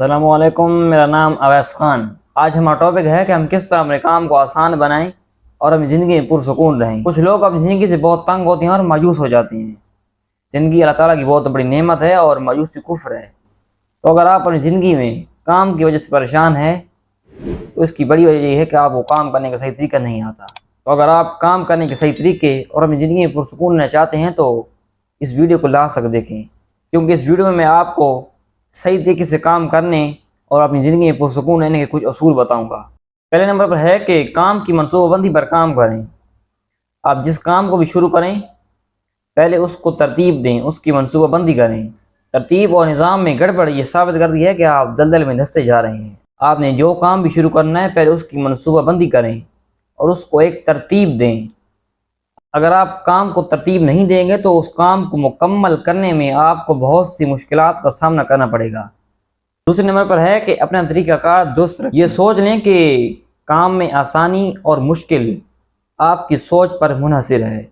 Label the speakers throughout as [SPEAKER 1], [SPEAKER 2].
[SPEAKER 1] السلام علیکم، میرا نام اویس خان۔ آج ہمارا ٹاپک ہے کہ ہم کس طرح اپنے کام کو آسان بنائیں اور اپنی زندگی میں پرسکون رہیں۔ کچھ لوگ اپنی زندگی سے بہت تنگ ہوتے ہیں اور مایوس ہو جاتے ہیں۔ زندگی اللہ تعالیٰ کی بہت بڑی نعمت ہے اور مایوسی کفر ہے۔ تو اگر آپ اپنی زندگی میں کام کی وجہ سے پریشان ہیں تو اس کی بڑی وجہ یہ ہے کہ آپ کو کام کرنے کا صحیح طریقہ نہیں آتا۔ تو اگر آپ کام کرنے کے صحیح طریقے اور اپنی زندگی میں پرسکون رہنا چاہتے ہیں تو اس ویڈیو کو لاسٹ تک دیکھیں، کیونکہ اس ویڈیو میں آپ کو صحیح طریقے سے کام کرنے اور اپنی زندگی میں پرسکون رہنے کے کچھ اصول بتاؤں گا۔ پہلے نمبر پر ہے کہ کام کی منصوبہ بندی پر کام کریں۔ آپ جس کام کو بھی شروع کریں پہلے اس کو ترتیب دیں، اس کی منصوبہ بندی کریں۔ ترتیب اور نظام میں گڑبڑ یہ ثابت کر دی ہے کہ آپ دلدل میں دھنستے جا رہے ہیں۔ آپ نے جو کام بھی شروع کرنا ہے پہلے اس کی منصوبہ بندی کریں اور اس کو ایک ترتیب دیں۔ اگر آپ کام کو ترتیب نہیں دیں گے تو اس کام کو مکمل کرنے میں آپ کو بہت سی مشکلات کا سامنا کرنا پڑے گا۔ دوسرے نمبر پر ہے کہ اپنا طریقہ کار درست رکھیں۔ یہ سوچ لیں کہ کام میں آسانی اور مشکل آپ کی سوچ پر منحصر ہے۔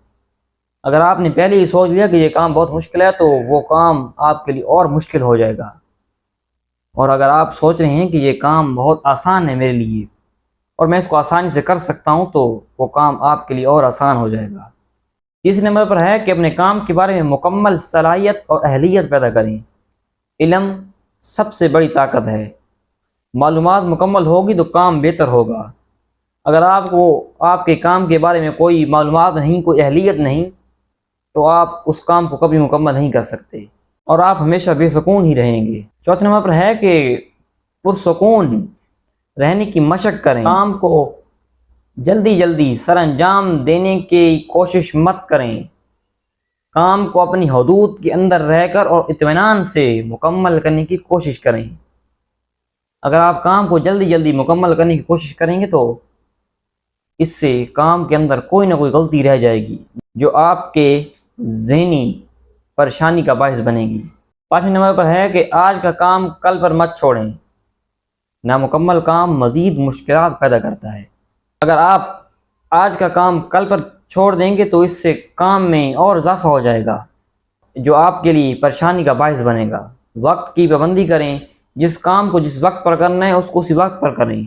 [SPEAKER 1] اگر آپ نے پہلے ہی سوچ لیا کہ یہ کام بہت مشکل ہے تو وہ کام آپ کے لیے اور مشکل ہو جائے گا، اور اگر آپ سوچ رہے ہیں کہ یہ کام بہت آسان ہے میرے لیے اور میں اس کو آسانی سے کر سکتا ہوں تو وہ کام آپ کے لیے اور آسان ہو جائے گا۔ تیسرے نمبر پر ہے کہ اپنے کام کے بارے میں مکمل صلاحیت اور اہلیت پیدا کریں۔ علم سب سے بڑی طاقت ہے۔ معلومات مکمل ہوگی تو کام بہتر ہوگا۔ اگر آپ کو آپ کے کام کے بارے میں کوئی معلومات نہیں، کوئی اہلیت نہیں، تو آپ اس کام کو کبھی مکمل نہیں کر سکتے اور آپ ہمیشہ بے سکون ہی رہیں گے۔ چوتھے نمبر پر ہے کہ پرسکون رہنے کی مشق کریں۔ کام کو جلدی سر انجام دینے کی کوشش مت کریں۔ کام کو اپنی حدود کے اندر رہ کر اور اطمینان سے مکمل کرنے کی کوشش کریں۔ اگر آپ کام کو جلدی مکمل کرنے کی کوشش کریں گے تو اس سے کام کے اندر کوئی نہ کوئی غلطی رہ جائے گی جو آپ کے ذہنی پریشانی کا باعث بنے گی۔ پانچویں نمبر پر ہے کہ آج کا کام کل پر مت چھوڑیں۔ نامکمل کام مزید مشکلات پیدا کرتا ہے۔ اگر آپ آج کا کام کل پر چھوڑ دیں گے تو اس سے کام میں اور اضافہ ہو جائے گا جو آپ کے لیے پریشانی کا باعث بنے گا۔ وقت کی پابندی کریں۔ جس کام کو جس وقت پر کرنا ہے اس کو اسی وقت پر کریں۔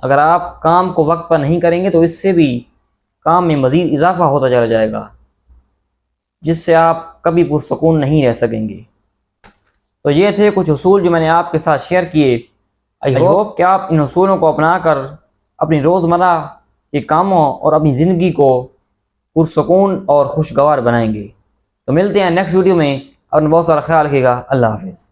[SPEAKER 1] اگر آپ کام کو وقت پر نہیں کریں گے تو اس سے بھی کام میں مزید اضافہ ہوتا چلا جائے گا جس سے آپ کبھی پرسکون نہیں رہ سکیں گے۔ تو یہ تھے کچھ اصول جو میں نے آپ کے ساتھ شیئر کیے۔ آئی ہوپ کہ آپ ان اصولوں کو اپنا کر اپنی روزمرہ کے کاموں اور اپنی زندگی کو پرسکون اور خوشگوار بنائیں گے۔ تو ملتے ہیں نیکسٹ ویڈیو میں، اپنا بہت سارا خیال رکھیے گا۔ اللہ حافظ۔